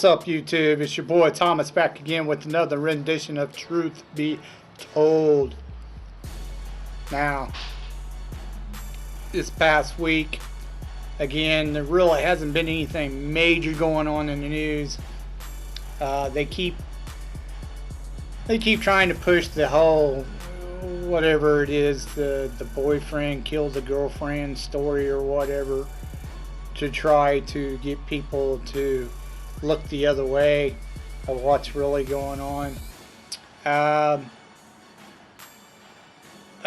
What's up, YouTube? It's your boy Thomas back again with another rendition of Truth Be Told. Now, this past week, again, there really hasn't been anything major going on in the news. They keep trying to push the whole whatever it is, the boyfriend killed the girlfriend story or whatever, to try to get people to look the other way of what's really going on. I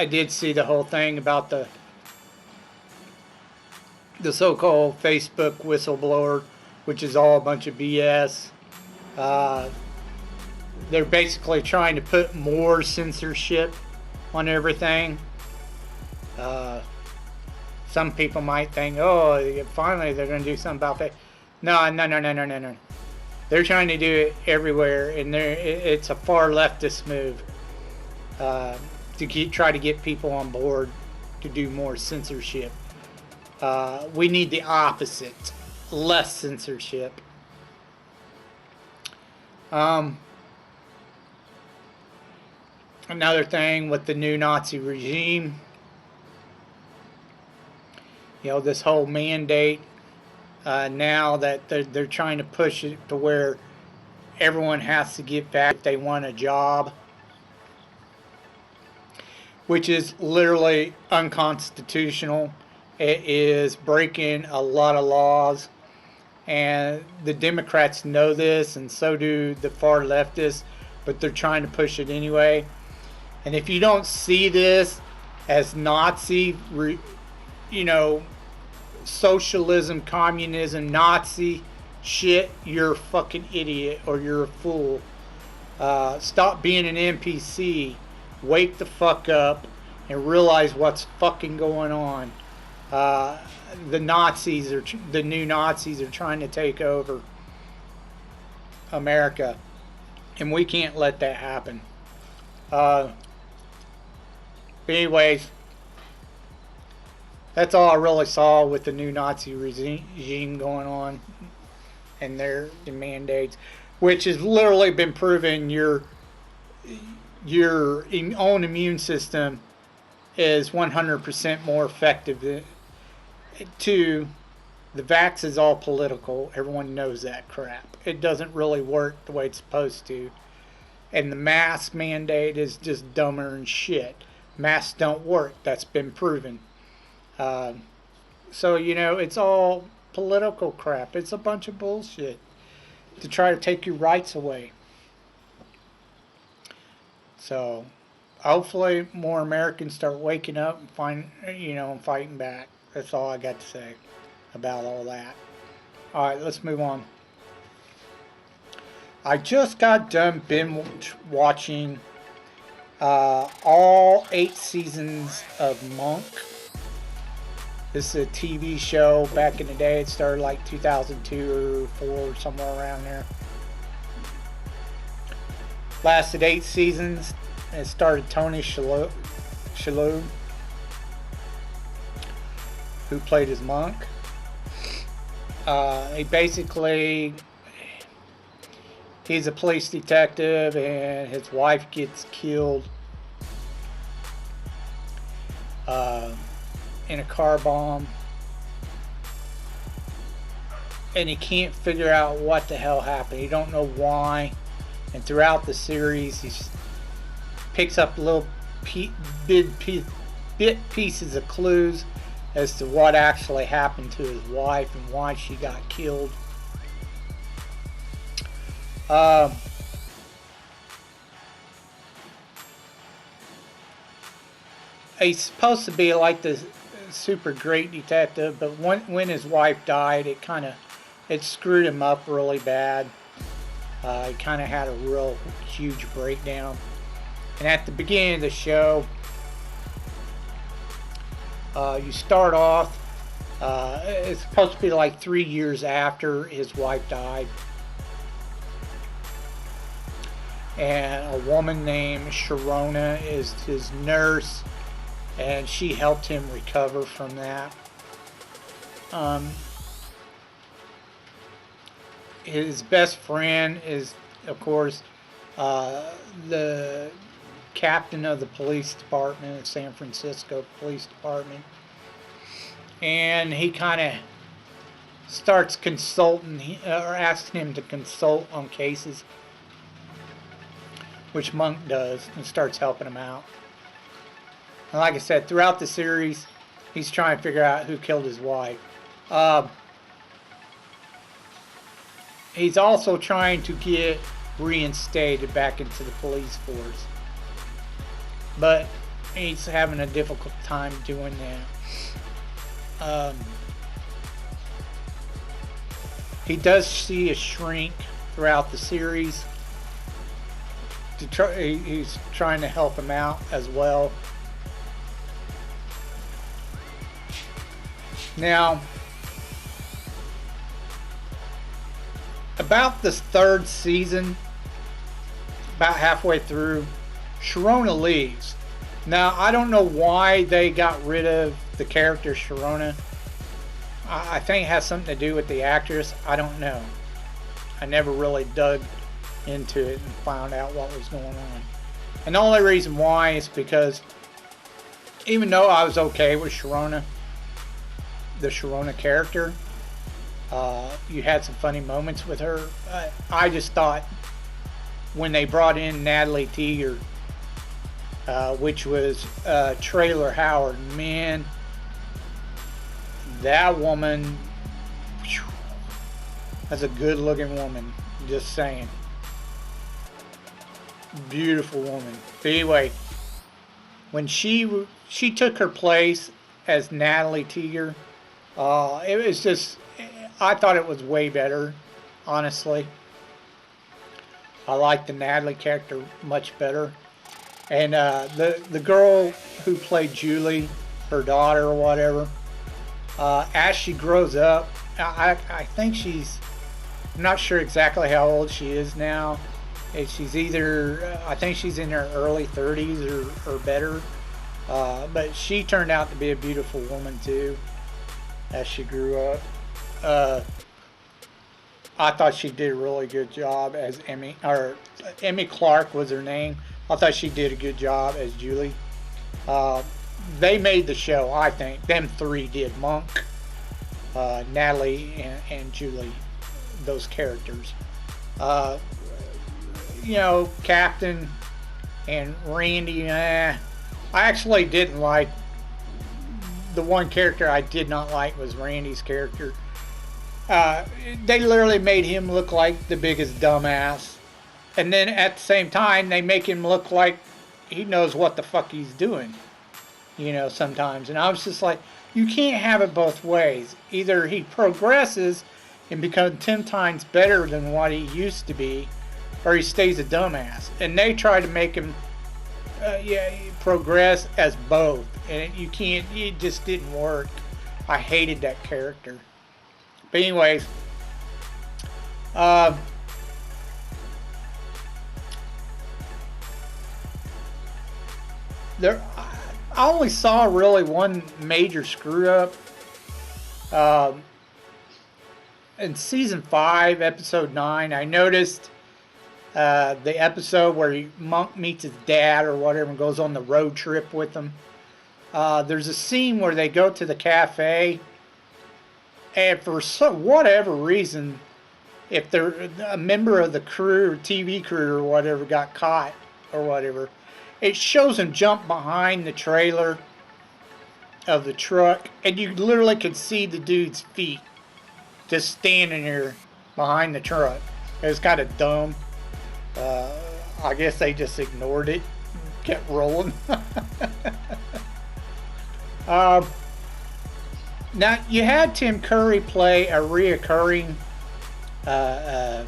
did see the whole thing about the so-called Facebook whistleblower, which is all a bunch of BS. They're basically trying to put more censorship on everything. Some people might think, oh, finally they're going to do something about that. No. They're trying to do it everywhere, and it's a far leftist move to try to get people on board to do more censorship. We need the opposite, less censorship. Another thing with the new Nazi regime, you know, this whole mandate. Now that they're trying to push it to where everyone has to get back if they want a job, which is literally unconstitutional. It is breaking a lot of laws, and the Democrats know this, and so do the far leftists, but they're trying to push it anyway. And if you don't see this as Nazi, socialism, communism, Nazi shit, you're a fucking idiot or you're a fool. Stop being an NPC. Wake the fuck up and realize what's fucking going on. The new Nazis are trying to take over America, and we can't let that happen. But anyways, that's all I really saw with the new Nazi regime going on and their mandates, which has literally been proven your own immune system is 100% more effective. The vax is all political. Everyone knows that crap. It doesn't really work the way it's supposed to. And the mask mandate is just dumber than shit. Masks don't work. That's been proven. So, it's all political crap. It's a bunch of bullshit to try to take your rights away. So, hopefully more Americans start waking up and fighting back. That's all I got to say about all that. Alright, let's move on. I just got done binge watching all 8 seasons of Monk. This is a TV show back in the day. It started like 2002 or 4 or somewhere around there. Lasted 8 seasons. And it started Tony Shalhoub, who played as Monk. He's a police detective, and his wife gets killed in a car bomb, and he can't figure out what the hell happened. He don't know why, and throughout the series he picks up little bit pieces of clues as to what actually happened to his wife and why she got killed. He's supposed to be like this super great detective, but when his wife died, it screwed him up really bad. He kind of had a real huge breakdown. And at the beginning of the show, you start off, it's supposed to be like 3 years after his wife died. And a woman named Sharona is his nurse, and she helped him recover from that. his best friend is, of course, the captain of the police department, the San Francisco Police Department. And he kind of starts consulting, or asking him to consult on cases, which Monk does, and starts helping him out. And like I said, throughout the series, he's trying to figure out who killed his wife. He's also trying to get reinstated back into the police force. But he's having a difficult time doing that. He does see a shrink throughout the series. He's trying to help him out as well. Now, about this third season, about halfway through, Sharona leaves. Now, I don't know why they got rid of the character Sharona. I think it has something to do with the actress. I don't know. I never really dug into it and found out what was going on. And the only reason why is because even though I was okay with Sharona, the Sharona character, you had some funny moments with her. I just thought when they brought in Natalie Teeger, which was Trailer Howard, man, that woman, whew, that's a good looking woman, just saying. Beautiful woman. But anyway, when she took her place as Natalie Teeger, it was just, I thought it was way better, honestly. I like the Natalie character much better. And the girl who played Julie, her daughter or whatever, as she grows up, I think she's, I'm not sure exactly how old she is now. She's either, I think she's in her early 30s or better. But she turned out to be a beautiful woman too, as she grew up. I thought she did a really good job as Emmy, or Emmy Clark was her name. I thought she did a good job as Julie. They made the show, I think. Them three did. Monk, Natalie, and Julie, those characters. You know, Captain and Randy, I actually didn't like, the one character I did not like was Randy's character. They literally made him look like the biggest dumbass. And then at the same time, they make him look like he knows what the fuck he's doing. You know, sometimes. And I was just like, you can't have it both ways. Either he progresses and becomes 10 times better than what he used to be, or he stays a dumbass. And they try to make him progress as both. And you can't, it just didn't work. I hated that character. But anyways, there, I only saw really one major screw up. In season 5, episode 9, I noticed the episode where Monk meets his dad or whatever and goes on the road trip with him. There's a scene where they go to the cafe, and for whatever reason, if they're a member of the crew or TV crew or whatever got caught or whatever, it shows him jump behind the trailer of the truck, and you literally could see the dude's feet just standing there behind the truck. It was kind of dumb. I guess they just ignored it, kept rolling. Now, you had Tim Curry play a reoccurring bad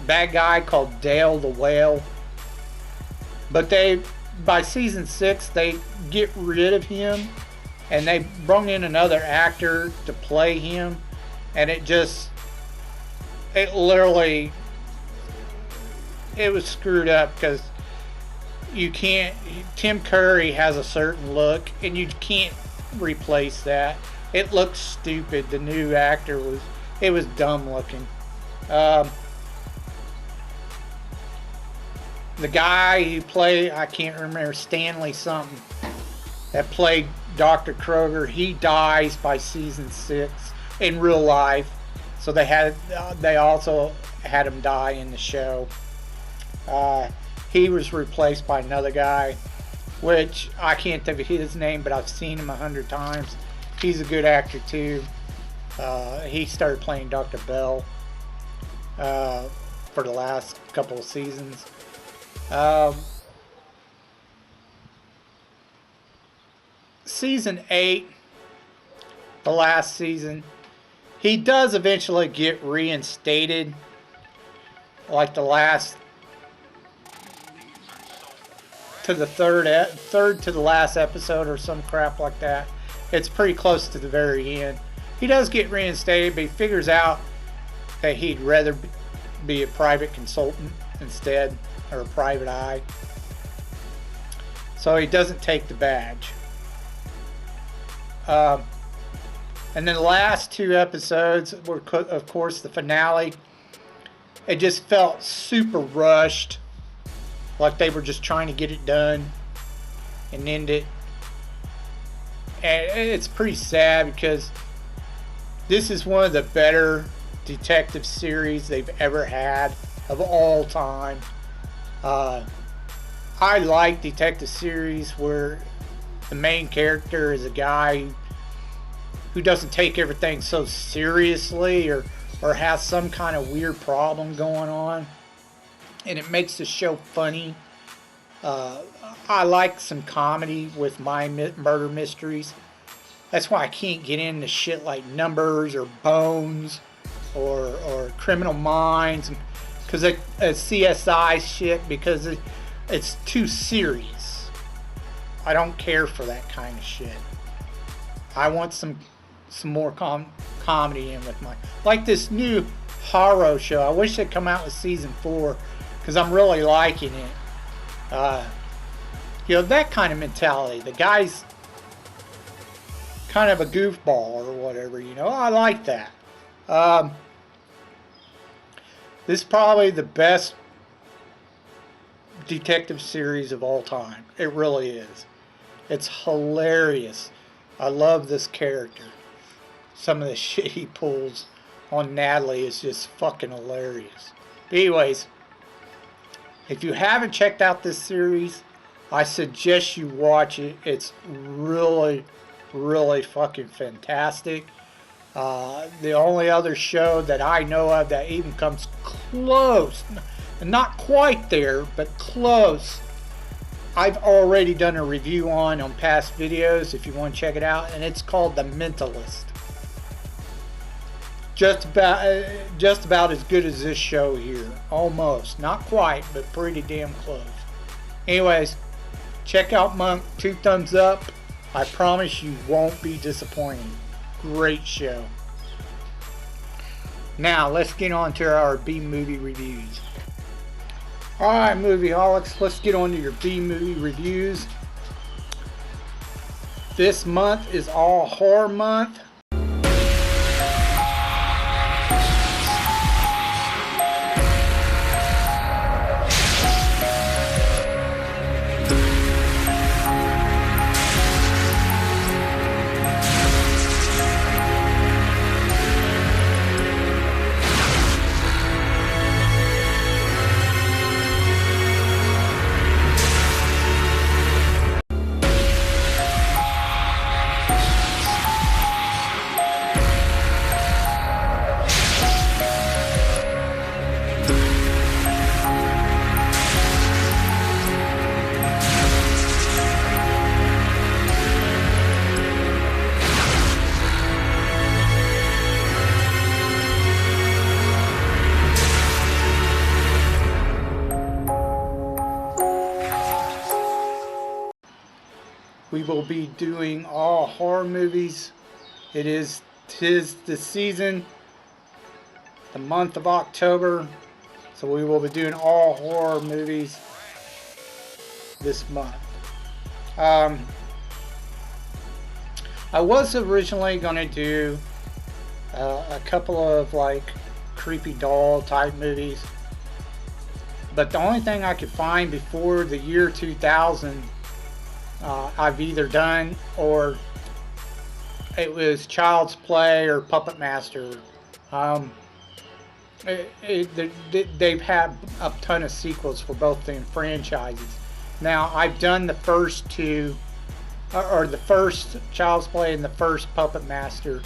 guy called Dale the Whale. But by season 6, they get rid of him, and they brought in another actor to play him, and it literally, it was screwed up because you can't, Tim Curry has a certain look, and you can't replace that. It looks stupid. The new actor it was dumb looking. Um, the guy who played, I can't remember, Stanley something, that played Dr. Kroger, he dies by season 6 in real life. So they also had him die in the show. He was replaced by another guy, which I can't think of his name, but I've seen him 100 times. He's a good actor too. He started playing Dr. Bell for the last couple of seasons. Season 8, the last season, he does eventually get reinstated, like the last to the third to the last episode or some crap like that. It's pretty close to the very end. He does get reinstated, but he figures out that he'd rather be a private consultant instead, or a private eye. So he doesn't take the badge. And then the last 2 episodes were, of course, the finale. It just felt super rushed, like they were just trying to get it done and end it. And it's pretty sad because this is one of the better detective series they've ever had of all time. I like detective series where the main character is a guy who doesn't take everything so seriously, or has some kind of weird problem going on, and it makes the show funny. I like some comedy with my murder mysteries. That's why I can't get into shit like Numbers or Bones or Criminal Minds, because it's CSI shit, because it's too serious. I don't care for that kind of shit. I want some more comedy in with like this new horror show. I wish they'd come out with season 4, because I'm really liking it. You know, that kind of mentality. The guy's kind of a goofball or whatever, you know. I like that. This is probably the best detective series of all time. It really is. It's hilarious. I love this character. Some of the shit he pulls on Natalie is just fucking hilarious. But anyways, if you haven't checked out this series, I suggest you watch it. It's really, really fucking fantastic. The only other show that I know of that even comes close, not quite there, but close, I've already done a review on past videos if you want to check it out, and it's called The Mentalist. Just about as good as this show here. Almost. Not quite, but pretty damn close. Anyways, check out Monk. 2 thumbs up. I promise you won't be disappointed. Great show. Now, let's get on to our B-movie reviews. Alright, Movieholics, let's get on to your B-movie reviews. This month is all horror month. We will be doing all horror movies. Tis the season, the month of October, so we will be doing all horror movies this month. I was originally going to do a couple of like creepy doll type movies. But the only thing I could find before the year 2000 I've either done, or it was Child's Play or Puppet Master. They've had a ton of sequels for both the franchises. Now, I've done the first two, or the first Child's Play and the first Puppet Master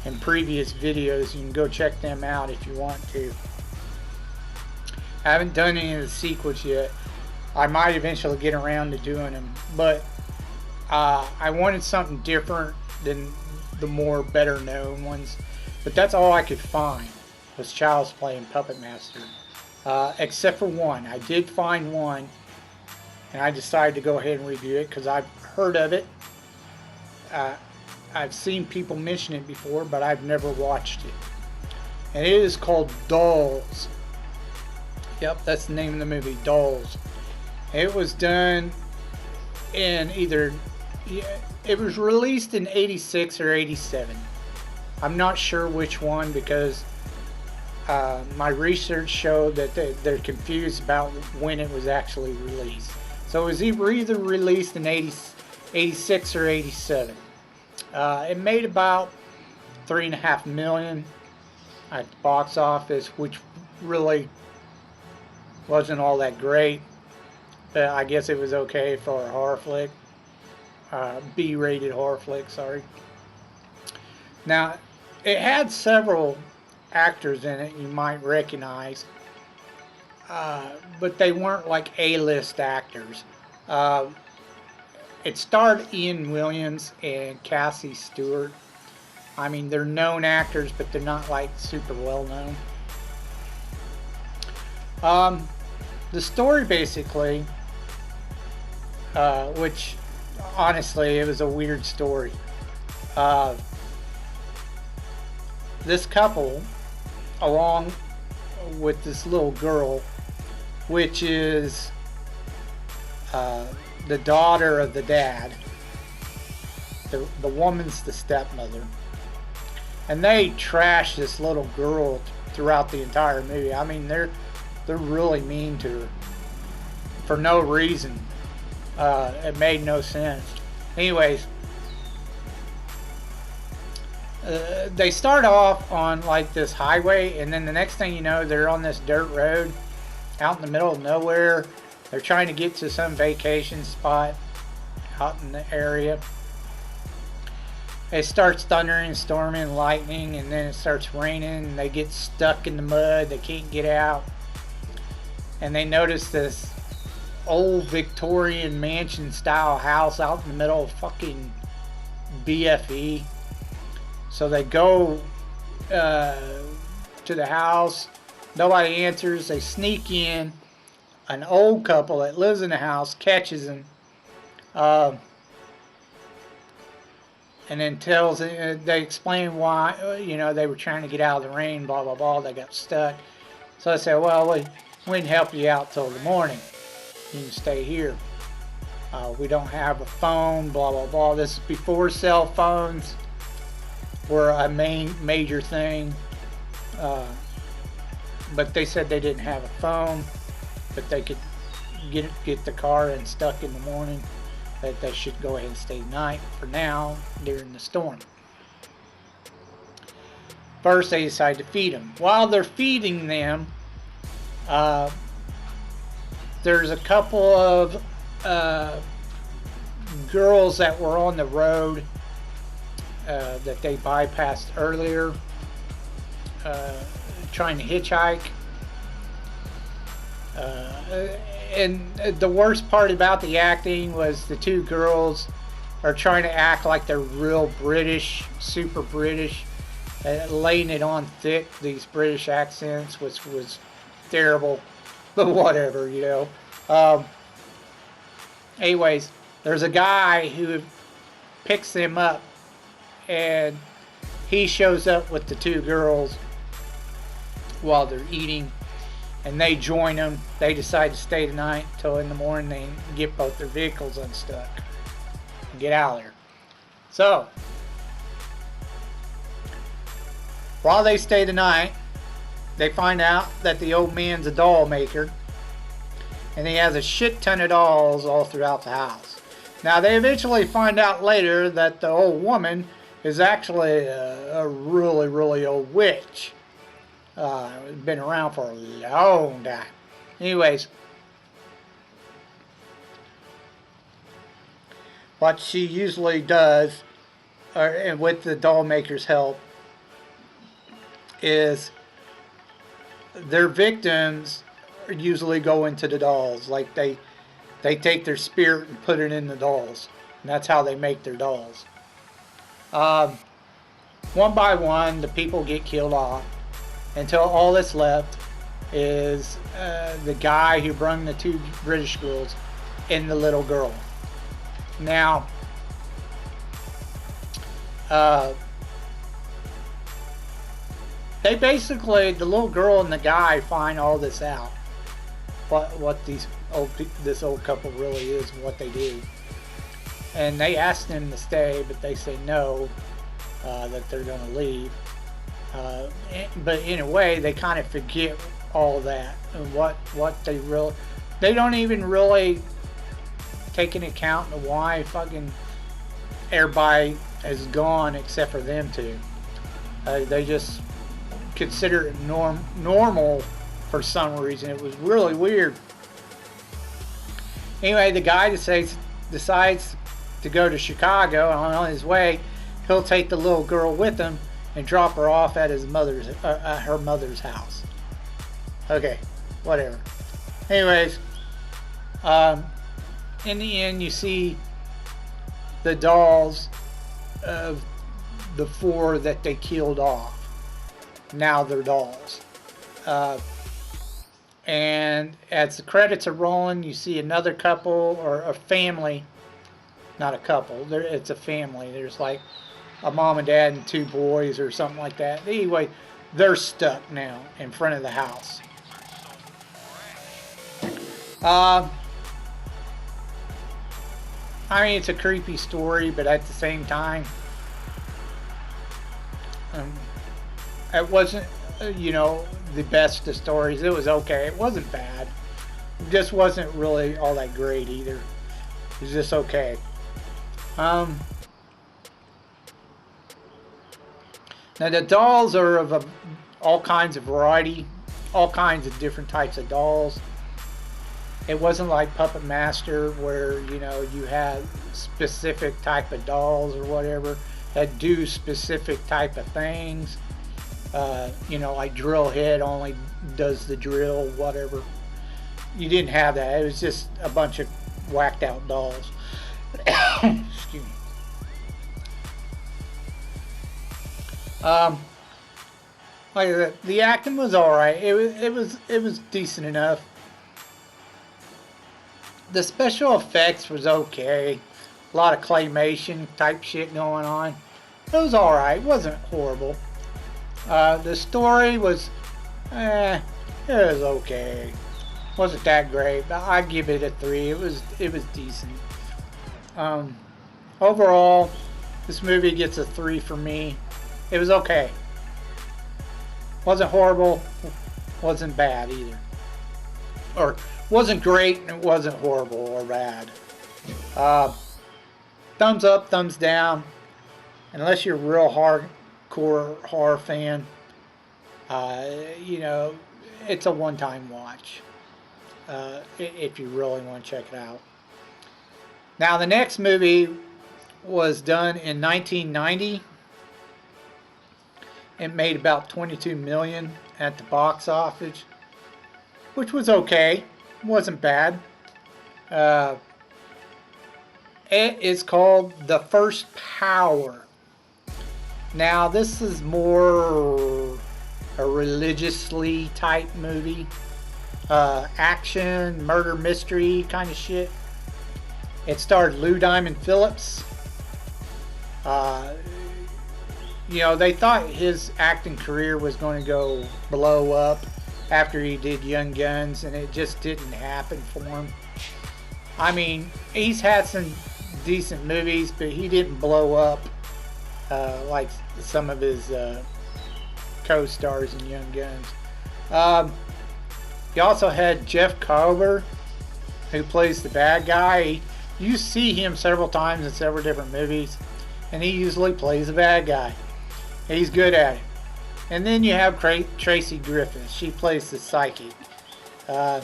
in previous videos. You can go check them out if you want to. I haven't done any of the sequels yet. I might eventually get around to doing them, but I wanted something different than the more better known ones. But that's all I could find was Child's Play and Puppet Master, except for one. I did find one, and I decided to go ahead and review it because I've heard of it. I've seen people mention it before, but I've never watched it. And it is called Dolls. Yep, that's the name of the movie, Dolls. It was done in either, it was released in 86 or 87. I'm not sure which one, because my research showed that they're confused about when it was actually released. So it was either released in 86 or 87. It made about $3.5 million at the box office, which really wasn't all that great. I guess it was okay for a horror flick, B-rated horror flick. Sorry. Now, it had several actors in it you might recognize, but they weren't like A-list actors. It starred Ian Williams and Cassie Stewart. I mean, they're known actors, but they're not like super well known. The story basically, which honestly it was a weird story. This couple, along with this little girl, which is the daughter of the dad. The woman's the stepmother. And they trash this little girl throughout the entire movie. I mean, they're really mean to her for no reason. It made no sense. Anyways, they start off on like this highway, and then the next thing you know, they're on this dirt road out in the middle of nowhere. They're trying to get to some vacation spot out in the area. It starts thundering, storming, lightning, and then it starts raining, and they get stuck in the mud. They can't get out. And they notice this old Victorian mansion style house out in the middle of fucking BFE. So they go to the house. Nobody answers. They sneak in. An old couple that lives in the house catches them, and then tells, they explain why, they were trying to get out of the rain, blah blah blah. They got stuck. So I said, well, we can help you out till the morning. You can stay here. We don't have a phone, blah blah blah. This is before cell phones were a major thing. But they said they didn't have a phone, but they could get the car unstuck in the morning. That they should go ahead and stay the night for now during the storm. First, they decide to feed them. While they're feeding them, there's a couple of girls that were on the road that they bypassed earlier, trying to hitchhike. And the worst part about the acting was the two girls are trying to act like they're real British, super British, laying it on thick, these British accents, which was terrible, but whatever, Anyways, there's a guy who picks them up, and he shows up with the two girls while they're eating. And they join them. They decide to stay tonight until in the morning they get both their vehicles unstuck and get out of there. So, while they stay the night, they find out that the old man's a doll maker, and he has a shit ton of dolls all throughout the house. Now they eventually find out later that the old woman is actually a really, really old witch. Been around for a long time. Anyways, what she usually does, and with the doll maker's help, is their victims usually go into the dolls. Like they take their spirit and put it in the dolls, and that's how they make their dolls. One by one, the people get killed off until all that's left is the guy who brung the two British girls and the little girl. Now, they basically, the little girl and the guy find all this out. What this old couple really is and what they do. And they ask them to stay, but they say no, that they're going to leave. But in a way, they kind of forget all that and what they don't even really take into account of why fucking everybody is gone except for them two. They just consider it normal for some reason. It was really weird. Anyway, the guy decides to go to Chicago, and on his way, he'll take the little girl with him and drop her off at her mother's house. Okay, whatever. Anyways, in the end, you see the dolls of the four that they killed off. Now they're dolls. And as the credits are rolling, you see another couple or a family. Not a couple. It's a family. There's like a mom and dad and two boys or something like that. Anyway, they're stuck now in front of the house. I mean, it's a creepy story, but at the same time, it wasn't, the best of stories. It was okay. It wasn't bad. It just wasn't really all that great either. It was just okay. Now the dolls are of all kinds of variety, all kinds of different types of dolls. It wasn't like Puppet Master where, you had specific type of dolls or whatever that do specific type of things. Like Drill Head only does the drill, whatever. You didn't have that. It was just a bunch of whacked out dolls. Excuse me. Like I said, the acting was alright. It was decent enough. The special effects was okay. A lot of claymation type shit going on. It was alright. It wasn't horrible. The story was, it was okay. Wasn't that great, but I'd give it a 3. It was decent. Overall, this movie gets a 3 for me. It was okay. Wasn't horrible. Wasn't bad either. Or wasn't great and it wasn't horrible or bad. Thumbs up, thumbs down. Unless you're a real hardcore horror fan, it's a one-time watch. If you really want to check it out. Now the next movie was done in 1990. It made about $22 million at the box office, which was okay. Wasn't bad. It is called The First Power. Now this is more a religiously type movie. Action, murder, mystery kind of shit. It starred Lou Diamond Phillips. They thought his acting career was going to go blow up after he did Young Guns, and it just didn't happen for him. I mean, he's had some decent movies, but he didn't blow up like some of his co-stars in Young Guns. Um, you also had Jeff Carver, who plays the bad guy. You see him several times in several different movies, and he usually plays the bad guy. He's good at it. And then you have Tracy Griffith. She plays the psychic. I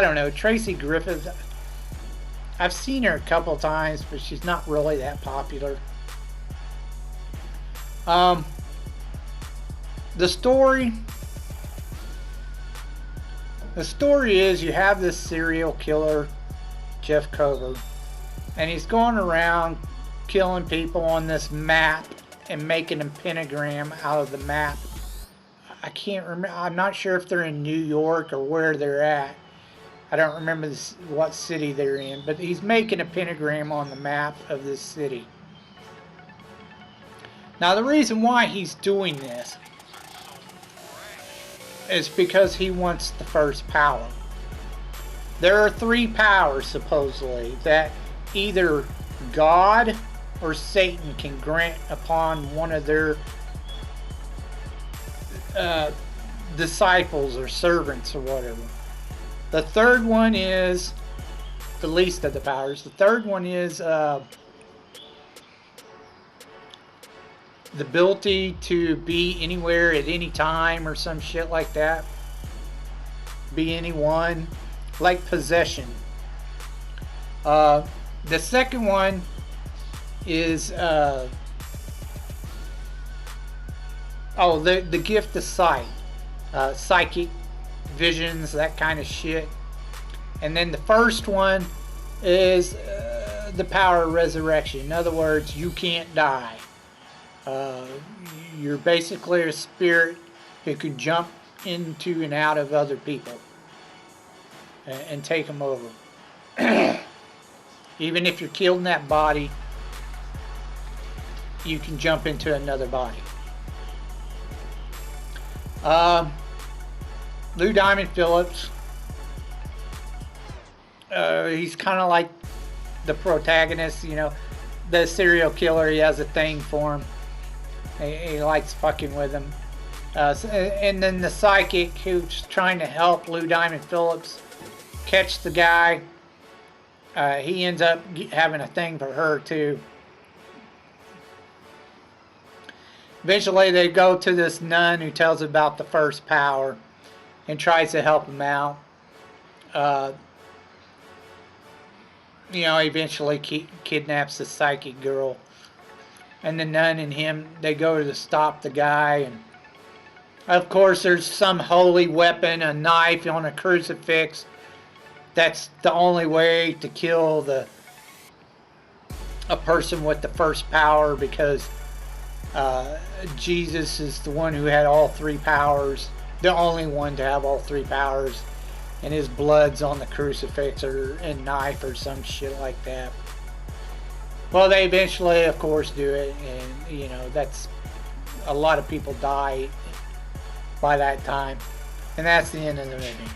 don't know, Tracy Griffith, I've seen her a couple times, but she's not really that popular. The story is you have this serial killer, Jeff Kober, and he's going around killing people on this map and making a pentagram out of the map. I can't remember. I'm not sure if they're in New York or where they're at. I don't remember what city they're in, but he's making a pentagram on the map of this city. Now, the reason why he's doing this is because he wants the first power. There are 3 powers, supposedly, that either God or Satan can grant upon one of their disciples or servants or whatever. The third one is the least of the powers. The third one is the ability to be anywhere at any time or some shit like that. Be anyone. Like possession. The second one is the gift of sight. Psychic visions, that kind of shit. And then the first one is the power of resurrection. In other words, you can't die. You're basically a spirit who can jump into and out of other people and take them over. Even if you're killed in that body, you can jump into another body. Lou Diamond Phillips, he's kind of like the protagonist, you know, the serial killer. He has a thing for him. He likes fucking with him. And then the psychic who's trying to help Lou Diamond Phillips catch the guy. He ends up having a thing for her too. Eventually they go to this nun who tells about the first power and tries to help him out. Eventually kidnaps the psychic girl. And the nun and him, they go to stop the guy. And of course there's some holy weapon, a knife on a crucifix. That's the only way to kill a person with the first power, because Jesus is the one who had all 3 powers, the only one to have all 3 powers, and his blood's on the crucifix and knife or some shit like that. Well, they eventually, of course, do it, and that's a lot of people die by that time, and that's the end of the movie.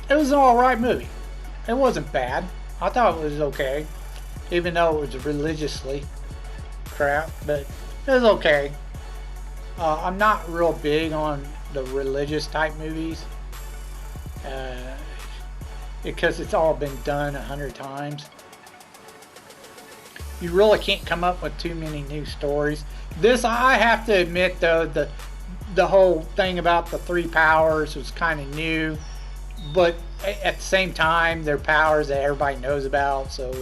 It was an alright movie. It wasn't bad. I thought it was okay, even though it was religiously crap, but it was okay. I'm not real big on the religious type movies because it's all been done 100 times. You really can't come up with too many new stories. This, I have to admit though, the whole thing about the 3 powers was kind of new, but at the same time they're powers that everybody knows about, so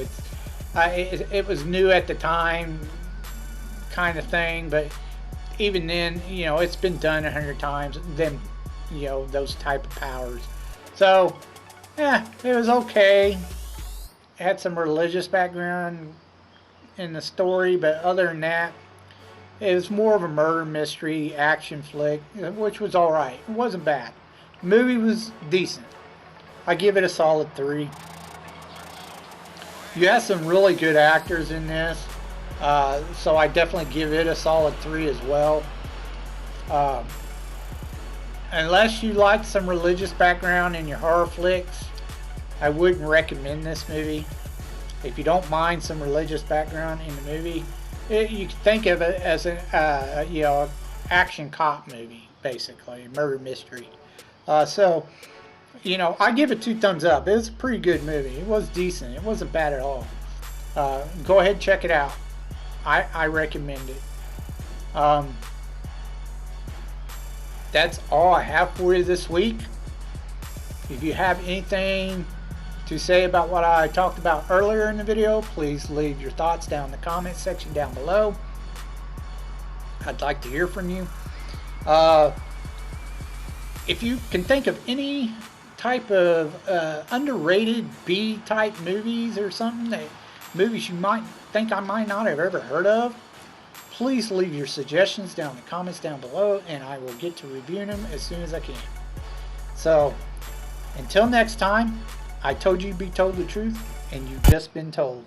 it was new at the time kind of thing. But even then, it's been done 100 times, then those type of powers. So yeah, it was okay. It had some religious background in the story, but other than that, it was more of a murder mystery action flick, which was alright. It wasn't bad. The movie was decent. I give it a solid 3. You have some really good actors in this, so I definitely give it a solid 3 as well. Unless you like some religious background in your horror flicks, I wouldn't recommend this movie. If you don't mind some religious background in the movie, you can think of it as an action cop movie, basically, a murder mystery. So, I give it 2 thumbs up. It was a pretty good movie. It was decent. It wasn't bad at all. Go ahead and check it out. I recommend it. That's all I have for you this week. If you have anything to say about what I talked about earlier in the video, please leave your thoughts down in the comments section down below. I'd like to hear from you. If you can think of any type of underrated B-type movies or something, movies you might think I might not have ever heard of, please leave your suggestions down in the comments down below, and I will get to reviewing them as soon as I can. So, until next time, I told you to be told the truth, and you've just been told.